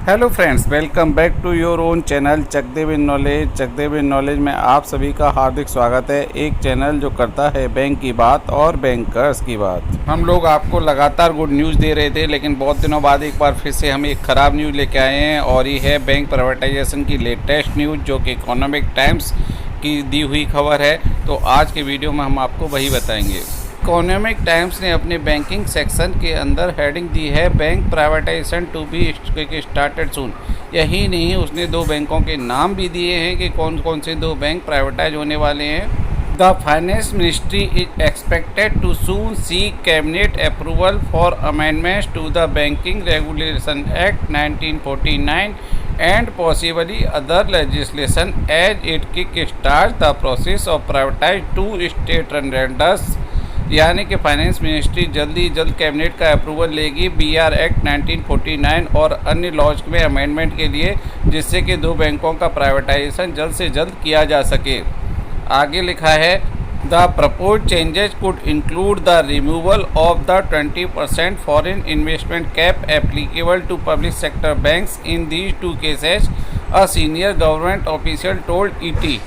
Hello friends, welcome back to your own channel Chakdev in knowledge. Chakdev in knowledge में आप सभी का हार्दिक स्वागत है। एक चैनल जो करता है बैंक की बात और बैंकर्स की बात। हम लोग आपको लगातार गुड न्यूज़ दे रहे थे, लेकिन बहुत दिनों बाद एक बार फिर से हम एक ख़राब न्यूज़ लेके आए हैं और ये है बैंक प्राइवेटाइजेशन की लेटेस्ट न्यूज़, जो कि इकोनॉमिक टाइम्स की दी हुई खबर है। तो आज के वीडियो में हम आपको वही बताएंगे। इकोनॉमिक टाइम्स ने अपने बैंकिंग सेक्शन के अंदर हेडिंग दी है, bank privatisation to be started soon. यही नहीं, उसने दो बैंकों के नाम भी दिए हैं कि कौन कौन से दो बैंक प्राइवेटाइज होने वाले हैं। The finance ministry is expected to soon seek cabinet approval for amendments to the banking regulation act 1949 and possibly other legislation as it kick-starts the process of privatized two state-run lenders। यानी कि finance ministry जल्द cabinet का approval लेगी BR act 1949 और अन्य laws में amendment के लिए, जिससे कि दो बैंकों का प्राइवेटाइजेशन जल्द से जल्द किया जा सके। आगे लिखा है, the propose changes could include the removal of the 20% foreign investment cap applicable to public sector banks in these two cases, a senior government official told ET।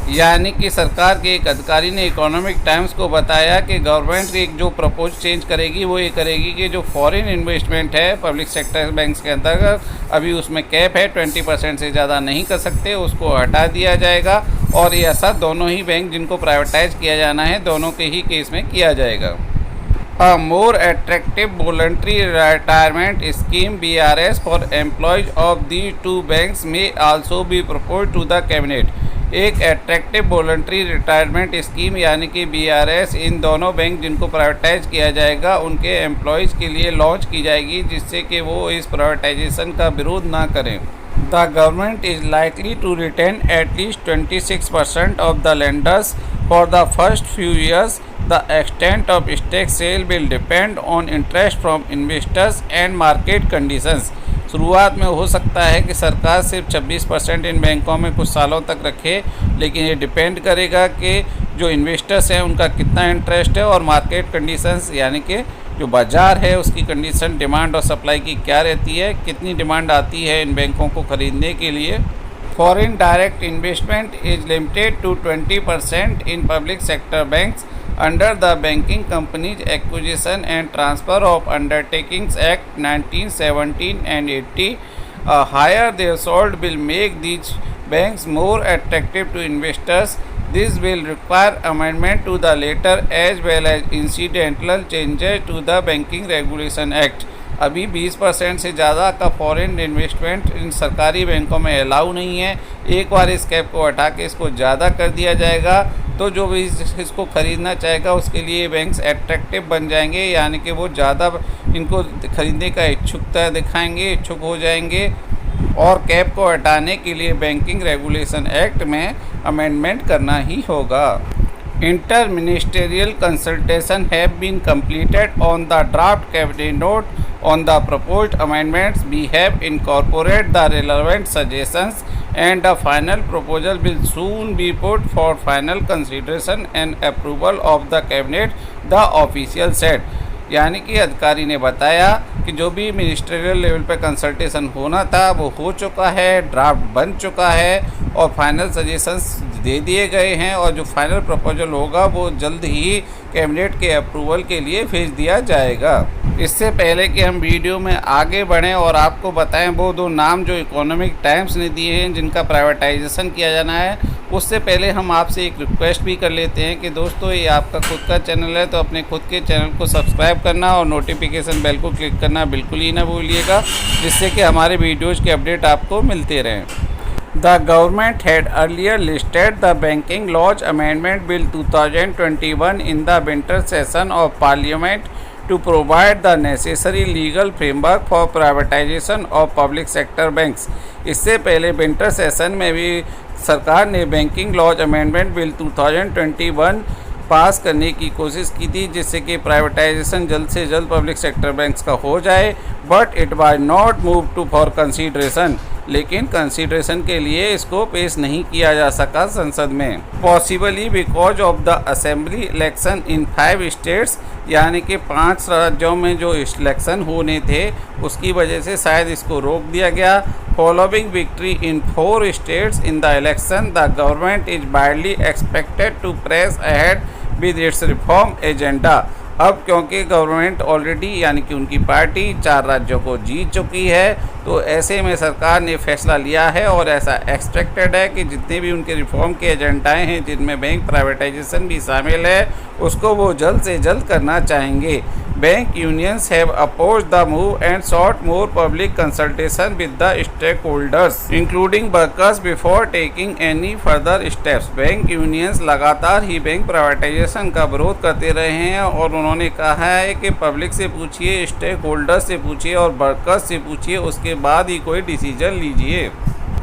यानी कि सरकार के एक अधिकारी ने इकोनॉमिक टाइम्स को बताया कि गवर्नमेंट एक जो प्रपोज चेंज करेगी वो ये करेगी कि जो फॉरेन इन्वेस्टमेंट है पब्लिक सेक्टर बैंक्स के अंतर्गत, अभी उसमें कैप है 20% से ज़्यादा नहीं कर सकते, उसको हटा दिया जाएगा। और ये ऐसा दोनों ही बैंक जिनको प्राइवेटाइज किया जाना है, दोनों के ही केस में किया जाएगा। A more attractive voluntary retirement scheme (VRS) for employees of these two banks may also be proposed to the cabinet। एक एट्रैक्टिव वॉलंटरी रिटायरमेंट स्कीम यानी कि BRS इन दोनों बैंक जिनको प्राइवेटाइज किया जाएगा उनके एम्प्लॉयज़ के लिए लॉन्च की जाएगी, जिससे कि वो इस प्राइवेटाइजेशन का विरोध ना करें। The government is likely to retain at least 26% of the lenders for the first few years. The extent of stake sale will depend on interest from investors and market conditions. शुरुआत में हो सकता है कि सरकार सिर्फ 26% इन बैंकों में कुछ सालों तक रखे, लेकिन ये डिपेंड करेगा कि जो इन्वेस्टर्स हैं उनका कितना इंटरेस्ट है और मार्केट कंडीशंस यानी कि जो बाज़ार है उसकी कंडीशन, डिमांड और सप्लाई की क्या रहती है, कितनी डिमांड आती है इन बैंकों को ख़रीदने के लिए। Foreign direct investment is limited to 20% in public sector banks under the Banking Companies Acquisition and Transfer of Undertakings Act 1917 and 80। A higher threshold will make these banks more attractive to investors। This will require amendment to the latter as well as incidental changes to the Banking Regulation Act। अभी 20% से ज़्यादा का foreign investment इन सरकारी बैंकों में allow नहीं है। एक बार इस कैप को हटा के इसको ज़्यादा कर दिया जाएगा तो जो भी इसको ख़रीदना चाहेगा उसके लिए बैंक्स एट्रैक्टिव बन जाएंगे, यानी कि वो ज़्यादा इनको ख़रीदने का इच्छुकता दिखाएंगे, इच्छुक हो जाएंगे। और कैप को हटाने के लिए बैंकिंग रेगुलेशन एक्ट में अमेंडमेंट करना ही होगा। Interministerial consultation have been completed on the draft cabinet note on the proposed amendments। We have incorporated the relevant suggestions and the final proposal will soon be put for final consideration and approval of the cabinet, the official said। यानी कि अधिकारी ने बताया कि जो भी ministerial level पे consultation होना था वो हो चुका है, ड्राफ्ट बन चुका है और फाइनल सजेशंस दे दिए गए हैं और जो फाइनल प्रपोजल होगा वो जल्द ही कैबिनेट के अप्रूवल के लिए भेज दिया जाएगा। इससे पहले कि हम वीडियो में आगे बढ़ें और आपको बताएं वो दो नाम जो इकोनॉमिक टाइम्स ने दिए हैं जिनका प्राइवेटाइजेशन किया जाना है, उससे पहले हम आपसे एक रिक्वेस्ट भी कर लेते हैं कि दोस्तों ये आपका खुद का चैनल है तो अपने खुद के चैनल को सब्सक्राइब करना और नोटिफिकेशन बेल को क्लिक करना बिल्कुल ही ना भूलिएगा, जिससे कि हमारे वीडियोज़ के अपडेट आपको मिलते रहें। The government had earlier listed the Banking Laws Amendment Bill 2021 in the winter session of Parliament to provide the necessary legal framework for privatization of public sector banks। इससे पहले विंटर सेशन में भी सरकार ने banking laws amendment bill 2021 पास करने की कोशिश की थी, जिससे कि प्राइवेटाइजेशन जल्द से जल्द पब्लिक सेक्टर बैंक्स का हो जाए, but it was not move to for consideration. लेकिन कंसिडरेशन के लिए इसको पेश नहीं किया जा सका संसद में, possibly because of the assembly election in 5 states, यानी कि 5 राज्यों में जो इलेक्शन होने थे उसकी वजह से शायद इसको रोक दिया गया। Following victory in 4 states in the election, the government is widely expected to press ahead with its reform agenda. अब क्योंकि गवर्नमेंट ऑलरेडी यानी कि उनकी पार्टी 4 राज्यों को जीत चुकी है, तो ऐसे में सरकार ने फैसला लिया है और ऐसा एक्सपेक्टेड है कि जितने भी उनके रिफॉर्म के एजेंडाएं हैं जिनमें बैंक प्राइवेटाइजेशन भी शामिल है उसको वो जल्द से जल्द करना चाहेंगे। Bank unions have opposed the move and sought more public consultation with the stake holders including workers before taking any further steps. Bank unions लगातार ही बैंक प्राइवेटाइजेशन का विरोध करते रहे हैं और उन्होंने कहा है कि पब्लिक से पूछिए, स्टेक होल्डर्स से पूछिए और वर्कर्स से पूछिए, उसके बाद ही कोई डिसीजन लीजिए।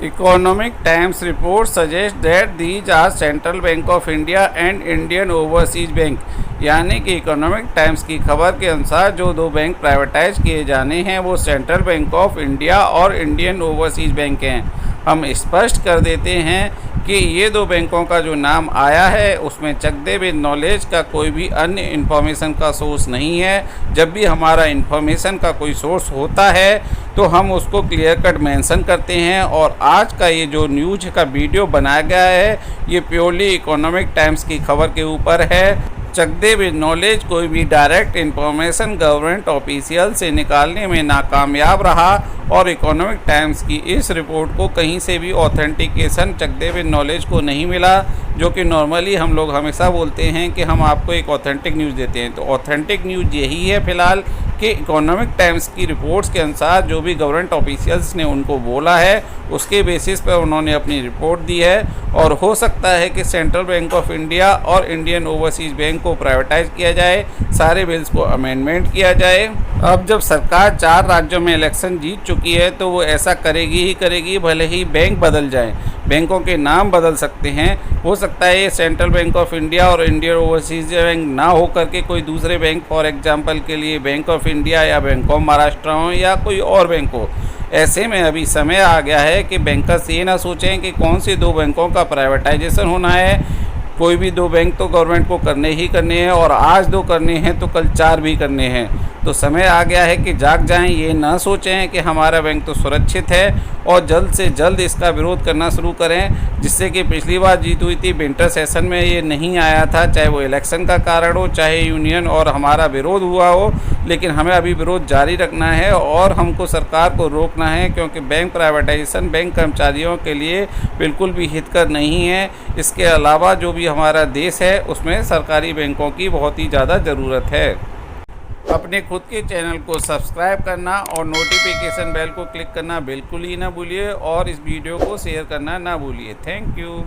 Economic Times report suggest that these are Central Bank of India and Indian Overseas Bank, यानी कि इकोनॉमिक टाइम्स की खबर के अनुसार जो 2 बैंक प्राइवेटाइज किए जाने हैं वो सेंट्रल बैंक ऑफ इंडिया और इंडियन ओवरसीज बैंक हैं। हम स्पष्ट कर देते हैं कि ये 2 बैंकों का जो नाम आया है उसमें चकदे विद नॉलेज का कोई भी अन्य इन्फॉर्मेशन का सोर्स नहीं है। जब भी हमारा इन्फॉर्मेशन का कोई सोर्स होता है तो हम उसको क्लियर कट मेंशन करते हैं, और आज का ये जो न्यूज़ का वीडियो बनाया गया है ये प्योरली इकोनॉमिक टाइम्स की खबर के ऊपर है। चकदे विद नॉलेज कोई भी डायरेक्ट इन्फॉर्मेशन गवर्नमेंट ऑफिशियल से निकालने में नाकामयाब रहा और इकोनॉमिक टाइम्स की इस रिपोर्ट को कहीं से भी ऑथेंटिकेशन चकदे विद नॉलेज को नहीं मिला, जो कि नॉर्मली हम लोग हमेशा बोलते हैं कि हम आपको एक ऑथेंटिक न्यूज़ देते हैं। तो ऑथेंटिक न्यूज़ यही है फिलहाल कि इकोनॉमिक टाइम्स की रिपोर्ट्स के अनुसार जो भी गवर्नमेंट ऑफिशियल्स ने उनको बोला है उसके बेसिस पर उन्होंने अपनी रिपोर्ट दी है, और हो सकता है कि सेंट्रल बैंक ऑफ इंडिया और इंडियन ओवरसीज बैंक को प्राइवेटाइज किया जाए, सारे बिल्स को अमेंडमेंट किया जाए। अब जब सरकार 4 राज्यों में इलेक्शन जीत चुकी है तो वो ऐसा करेगी ही करेगी, भले ही बैंक बदल जाए, बैंकों के नाम बदल सकते हैं। हो सकता है ये सेंट्रल बैंक ऑफ इंडिया और इंडियन ओवरसीज बैंक ना हो करके कोई दूसरे बैंक, फॉर एग्जांपल के लिए बैंक ऑफ इंडिया या बैंक ऑफ महाराष्ट्र हो या कोई और बैंक हो। ऐसे में अभी समय आ गया है कि बैंकर्स ये ना सोचें कि कौन से 2 बैंकों का प्राइवेटाइजेशन होना है। कोई भी 2 बैंक तो गवर्नमेंट को करने ही करने हैं, और आज 2 करने हैं तो कल 4 भी करने हैं। तो समय आ गया है कि जाग जाएं, ये ना सोचें कि हमारा बैंक तो सुरक्षित है, और जल्द से जल्द इसका विरोध करना शुरू करें, जिससे कि पिछली बार जीत हुई थी विंटर सेशन में ये नहीं आया था, चाहे वो इलेक्शन का कारण हो, चाहे यूनियन और हमारा विरोध हुआ हो। लेकिन हमें अभी विरोध जारी रखना है और हमको सरकार को रोकना है, क्योंकि बैंक प्राइवेटाइजेशन बैंक कर्मचारियों के लिए बिल्कुल भी हितकर नहीं है। इसके अलावा जो भी हमारा देश है उसमें सरकारी बैंकों की बहुत ही ज़्यादा ज़रूरत है। अपने खुद के चैनल को सब्सक्राइब करना और नोटिफिकेशन बेल को क्लिक करना बिल्कुल ही ना भूलिए, और इस वीडियो को शेयर करना ना भूलिए। Thank you.